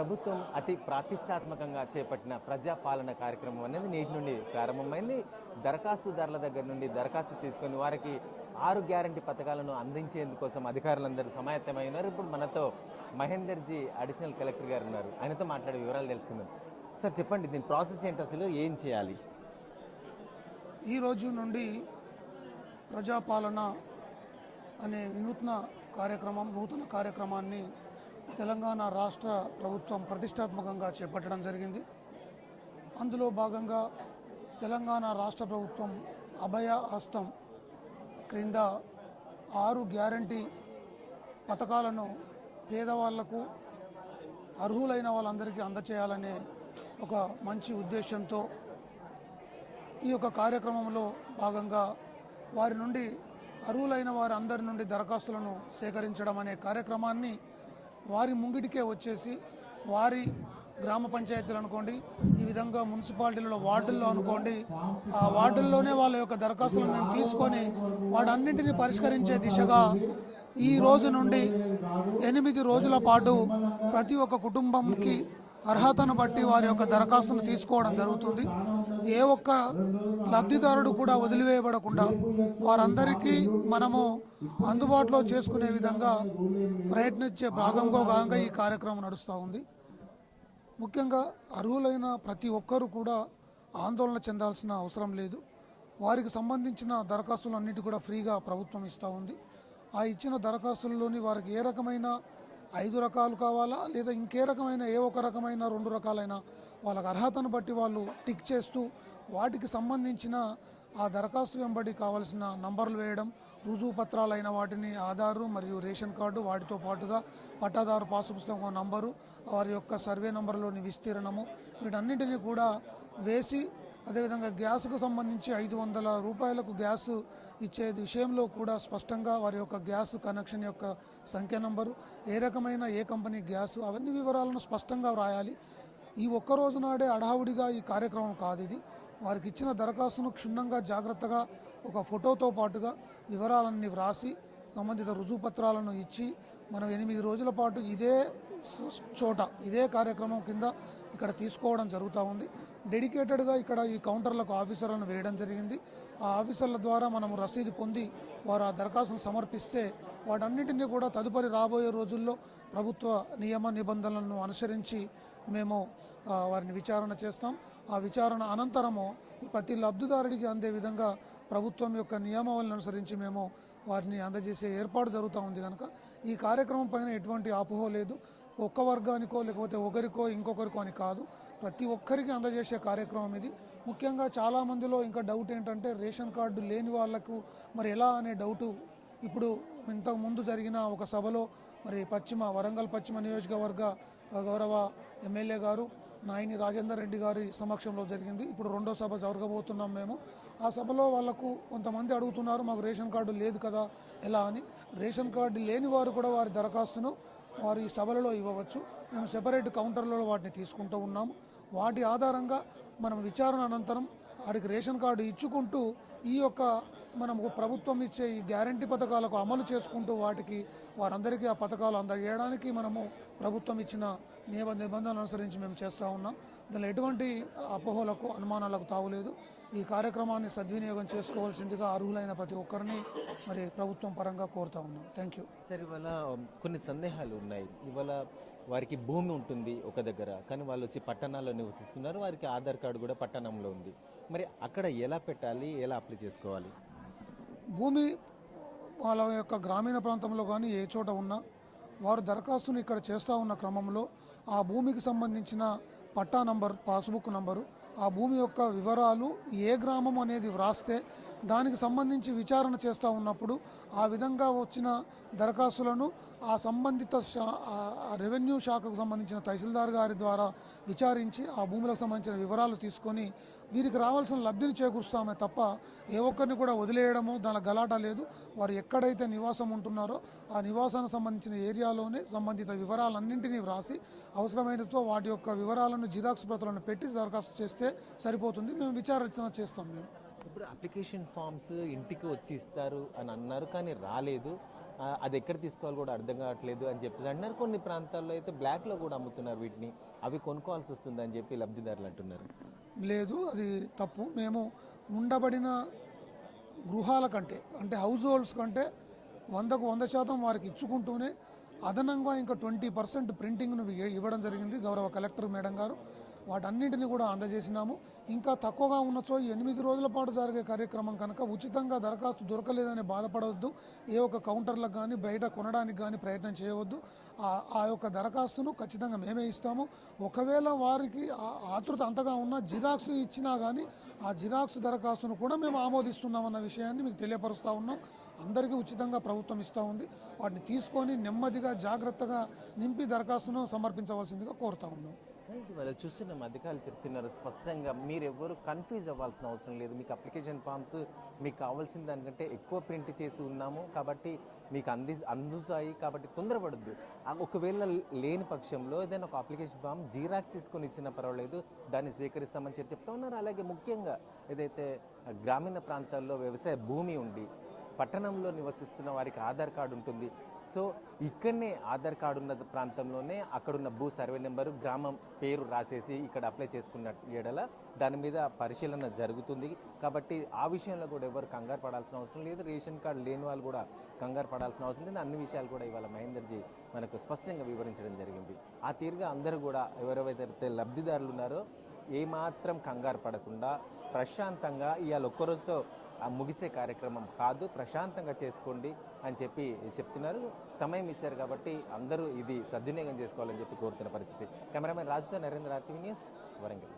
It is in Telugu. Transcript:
ప్రభుత్వం అతి ప్రతిష్టాత్మకంగా చేపట్టిన ప్రజాపాలన కార్యక్రమం అనేది నేటి నుండి ప్రారంభమైంది. దరఖాస్తుదారుల దగ్గర నుండి దరఖాస్తు తీసుకొని వారికి 6 గ్యారంటీ పథకాలను అందించేందుకోసం అధికారులందరూ సమాయత్తమైనారు. ఇప్పుడు మనతో మహేందర్ జీ అడిషనల్ కలెక్టర్ గారు ఉన్నారు. ఆయనతో మాట్లాడే వివరాలు తెలుసుకుందాం. సార్ చెప్పండి, దీని ప్రాసెస్ ఏంటి, అసలు ఏం చేయాలి? ఈ రోజు నుండి ప్రజాపాలన అనే నూతన కార్యక్రమాన్ని తెలంగాణ రాష్ట్ర ప్రభుత్వం ప్రతిష్టాత్మకంగా చేపట్టడం జరిగింది. అందులో భాగంగా తెలంగాణ రాష్ట్ర ప్రభుత్వం అభయ హస్తం క్రింద 6 గ్యారంటీ పథకాలను పేదవాళ్లకు, అర్హులైన వాళ్ళందరికీ అందచేయాలనే ఒక మంచి ఉద్దేశంతో ఈ యొక్క కార్యక్రమంలో భాగంగా వారి నుండి అర్హులైన వారందరి నుండి దరఖాస్తులను సేకరించడం అనే కార్యక్రమాన్ని వారి ముంగిటికే వచ్చేసి వారి గ్రామ పంచాయతీలు అనుకోండి, ఈ విధంగా మున్సిపాలిటీలలో వార్డుల్లో అనుకోండి, ఆ వార్డుల్లోనే వాళ్ళ యొక్క దరఖాస్తులను మేము తీసుకొని వాటన్నింటినీ పరిష్కరించే దిశగా ఈ రోజు నుండి 8 రోజుల పాటు ప్రతి ఒక్క కుటుంబంకి అర్హతను బట్టి వారి యొక్క దరఖాస్తును తీసుకోవడం జరుగుతుంది. ఏ ఒక్క లబ్ధిదారుడు కూడా వదిలివేయబడకుండా వారందరికీ మనము అందుబాటులో చేసుకునే విధంగా ప్రయత్నించే భాగంగా ఈ కార్యక్రమం నడుస్తూ ఉంది. ముఖ్యంగా అర్హులైన ప్రతి ఒక్కరూ కూడా ఆందోళన చెందాల్సిన అవసరం లేదు. వారికి సంబంధించిన దరఖాస్తులన్నిటి కూడా ఫ్రీగా ప్రభుత్వం ఇస్తూ ఉంది. ఆ ఇచ్చిన దరఖాస్తుల్లోని వారికి ఏ రకమైన 5 రకాలు కావాలా, లేదా ఇంకే రకమైన ఏ ఒక రకమైన 2 రకాలైన వాళ్ళకి అర్హతను బట్టి వాళ్ళు టిక్ చేస్తూ వాటికి సంబంధించిన ఆ దరఖాస్తు వెంబడి కావాల్సిన నంబర్లు వేయడం, రుజువు పత్రాలైన వాటిని ఆధారు మరియు రేషన్ కార్డు, వాటితో పాటుగా పట్టాదారు పాసు పుస్తకం నంబరు, వారి యొక్క సర్వే నంబర్లోని విస్తీర్ణము, వీటన్నిటిని కూడా వేసి, అదేవిధంగా గ్యాస్కు సంబంధించి 500 రూపాయలకు గ్యాస్ ఇచ్చే విషయంలో కూడా స్పష్టంగా వారి యొక్క గ్యాస్ కనెక్షన్ యొక్క సంఖ్య నంబరు, ఏ రకమైన ఏ కంపెనీ గ్యాసు, అవన్నీ వివరాలను స్పష్టంగా వ్రాయాలి. ఈ ఒక్కరోజు నాడే అడావుడిగా ఈ కార్యక్రమం కాదు ఇది. వారికి ఇచ్చిన దరఖాస్తును క్షుణ్ణంగా జాగ్రత్తగా ఒక ఫోటోతో పాటుగా వివరాలన్నీ వ్రాసి సంబంధిత రుజువు పత్రాలను ఇచ్చి మనం 8 రోజుల పాటు ఇదే చోట ఇదే కార్యక్రమం కింద ఇక్కడ తీసుకోవడం జరుగుతూ ఉంది. డెడికేటెడ్గా ఇక్కడ ఈ కౌంటర్లకు ఆఫీసర్లను వేయడం జరిగింది. ఆ ఆఫీసర్ల ద్వారా మనము రసీదు పొంది వారు ఆ దరఖాస్తును సమర్పిస్తే వాటన్నిటినీ కూడా తదుపరి రాబోయే రోజుల్లో ప్రభుత్వ నియమ నిబంధనలను అనుసరించి మేము వారిని విచారణ చేస్తాం. ఆ విచారణ అనంతరము ప్రతి లబ్ధిదారుడికి అందే విధంగా ప్రభుత్వం యొక్క నియమావళిని అనుసరించి మేము వారిని అందజేసే ఏర్పాటు జరుగుతూ ఉంది. కనుక ఈ కార్యక్రమం పైన ఎటువంటి అపోహ లేదు. ఒక్క వర్గానికో లేకపోతే ఒకరికో ఇంకొకరికో అని కాదు, ప్రతి ఒక్కరికి అందజేసే కార్యక్రమం ఇది. ముఖ్యంగా చాలామందిలో ఇంకా డౌట్ ఏంటంటే రేషన్ కార్డు లేని వాళ్లకు మరి ఎలా అనే డౌటు. ఇప్పుడు ఇంతకు ముందు జరిగిన ఒక సభలో మరి వరంగల్ పశ్చిమ నియోజకవర్గ గౌరవ ఎమ్మెల్యే గారు నాయిని రాజేందర్ రెడ్డి గారి సమక్షంలో జరిగింది. ఇప్పుడు 2వ సభ జరగబోతున్నాం మేము. ఆ సభలో వాళ్లకు కొంతమంది అడుగుతున్నారు, మాకు రేషన్ కార్డు లేదు కదా ఎలా అని. రేషన్ కార్డు లేని వారు కూడా వారి దరఖాస్తును వారు ఈ సభలలో ఇవ్వవచ్చు. మేము సెపరేట్ కౌంటర్లలో వాటిని తీసుకుంటూ ఉన్నాము. వాటి ఆధారంగా మనం విచారణ అనంతరం వాడికి రేషన్ కార్డు ఇచ్చుకుంటూ ఈ యొక్క మనము ప్రభుత్వం ఇచ్చే ఈ గ్యారంటీ పథకాలకు అమలు చేసుకుంటూ వారందరికీ ఆ పథకాలు అందజేయడానికి మనము ప్రభుత్వం ఇచ్చిన నిబంధనలు అనుసరించి మేము చేస్తూ ఉన్నాం. దానిలో ఎటువంటి అపోహలకు అనుమానాలకు తావులేదు. ఈ కార్యక్రమాన్ని సద్వినియోగం చేసుకోవాల్సిందిగా అర్హులైన ప్రతి ఒక్కరిని మరి ప్రభుత్వం పరంగా కోరుతా ఉన్నాం. Thank you. సార్, ఇవాళ కొన్ని సందేహాలు ఉన్నాయి. ఇవాళ వారికి భూమి ఉంటుంది ఒక దగ్గర, కానీ వాళ్ళు వచ్చి పట్టణాల్లో నివసిస్తున్నారు, వారికి ఆధార్ కార్డు కూడా పట్టణంలో ఉంది. మరి అక్కడ ఎలా పెట్టాలి, ఎలా అప్లై చేసుకోవాలి? భూమి వాళ్ళ యొక్క గ్రామీణ ప్రాంతంలో కానీ ఏ చోట ఉన్నా వారు దరఖాస్తును ఇక్కడ చేస్తూ ఉన్న క్రమంలో ఆ భూమికి సంబంధించిన పట్టా నంబర్, పాస్బుక్ నంబరు, ఆ భూమి యొక్క వివరాలు, ఏ గ్రామం అనేది వ్రాస్తే దానికి సంబంధించి విచారణ చేస్తూ ఉన్నప్పుడు ఆ విధంగా వచ్చిన దరఖాస్తులను ఆ సంబంధిత రెవెన్యూ శాఖకు సంబంధించిన తహసీల్దార్ గారి ద్వారా విచారించి ఆ భూములకు సంబంధించిన వివరాలు తీసుకొని వీరికి రావాల్సిన లబ్ధిని చేకూరుస్తామే తప్ప ఏ ఒక్కరిని కూడా వదిలేయడము దాని గలాట లేదు. వారు ఎక్కడైతే నివాసం ఉంటున్నారో ఆ నివాసానికి సంబంధించిన ఏరియాలోనే సంబంధిత వివరాలన్నింటినీ వ్రాసి అవసరమైనతో వాటి యొక్క వివరాలను జిరాక్స్ ప్రతులను పెట్టి దరఖాస్తు చేస్తే సరిపోతుంది. మేము విచారణ చేస్తాం. మేము ఇప్పుడు అప్లికేషన్ ఫామ్స్ ఇంటికి వచ్చి ఇస్తారు అని అన్నారు, కానీ రాలేదు. అది ఎక్కడ తీసుకోవాలి కూడా అర్థం కావట్లేదు అని చెప్పి అంటున్నారు. కొన్ని ప్రాంతాల్లో అయితే బ్లాక్లో కూడా అమ్ముతున్నారు వీటిని, అవి కొనుక్కోవాల్సి వస్తుంది అని చెప్పి లబ్ధిదారులు అంటున్నారు. లేదు, అది తప్పు. మేము ఉండబడిన గృహాల కంటే అంటే హౌస్ హోల్డ్స్ కంటే 100% వారికి ఇచ్చుకుంటూనే అదనంగా ఇంకా 20% ప్రింటింగ్ను ఇవ్వడం జరిగింది గౌరవ కలెక్టర్ మేడం గారు. వాటన్నింటినీ కూడా అందజేసినాము. ఇంకా తక్కువగా ఉన్నచో 8 రోజుల పాటు జరిగే కార్యక్రమం కనుక ఉచితంగా దరఖాస్తు దొరకలేదని బాధపడవద్దు. ఏ ఒక్క కౌంటర్లకు కానీ బయట కొనడానికి కానీ ప్రయత్నం చేయవద్దు. ఆ యొక్క దరఖాస్తును ఖచ్చితంగా మేమే ఇస్తాము. ఒకవేళ వారికి ఆతృత అంతగా ఉన్న జిరాక్స్ ఇచ్చినా కానీ ఆ జిరాక్స్ దరఖాస్తును కూడా మేము ఆమోదిస్తున్నామన్న విషయాన్ని మీకు తెలియపరుస్తూ ఉన్నాం. అందరికీ ఉచితంగా ప్రభుత్వం ఇస్తూ ఉంది. వాటిని తీసుకొని నెమ్మదిగా జాగ్రత్తగా నింపి దరఖాస్తును సమర్పించవలసిందిగా కోరుతా ఉన్నాం. వాళ్ళు చూస్తున్నాం, అధికారులు చెప్తున్నారు స్పష్టంగా, మీరు ఎవరు కన్ఫ్యూజ్ అవ్వాల్సిన అవసరం లేదు. మీకు అప్లికేషన్ ఫామ్స్ మీకు కావాల్సిన దానికంటే ఎక్కువ ప్రింట్ చేసి ఉన్నాము కాబట్టి మీకు అందుతాయి కాబట్టి తొందరపడద్దు. ఒకవేళ లేని పక్షంలో ఏదైనా ఒక అప్లికేషన్ ఫామ్ జీరాక్స్ తీసుకొని ఇచ్చినా పర్వాలేదు, దాన్ని స్వీకరిస్తామని చెప్తా ఉన్నారు. అలాగే ముఖ్యంగా ఏదైతే గ్రామీణ ప్రాంతాల్లో వ్యవసాయ భూమి ఉండి పట్టణంలో నివసిస్తున్న వారికి ఆధార్ కార్డు ఉంటుంది. సో ఇక్కడనే ఆధార్ కార్డు ఉన్న ప్రాంతంలోనే అక్కడున్న భూ సర్వే నెంబరు గ్రామం పేరు రాసేసి ఇక్కడ అప్లై చేసుకున్న ఎడల దాని మీద పరిశీలన జరుగుతుంది. కాబట్టి ఆ విషయంలో కూడా ఎవరు కంగారు పడాల్సిన అవసరం లేదు. రేషన్ కార్డు లేని వాళ్ళు కూడా కంగారు పడాల్సిన అవసరం లేదు. అన్ని విషయాలు కూడా ఇవాళ మహేందర్జీ మనకు స్పష్టంగా వివరించడం జరిగింది. ఆ తీరుగా అందరూ కూడా ఎవరెవరైతే లబ్ధిదారులు ఉన్నారో ఏమాత్రం కంగారు పడకుండా ప్రశాంతంగా ఇవాళ ఒక్కరోజుతో ముగిసే కార్యక్రమం కాదు, ప్రశాంతంగా చేసుకోండి అని చెప్పి చెప్తున్నారు. సమయం ఇచ్చారు కాబట్టి అందరూ ఇది సద్వినియోగం చేసుకోవాలని చెప్పి కోరుతున్న పరిస్థితి. కెమెరామెన్ రాజుతో నరేంద్ర, RTV న్యూస్, వరంగల్.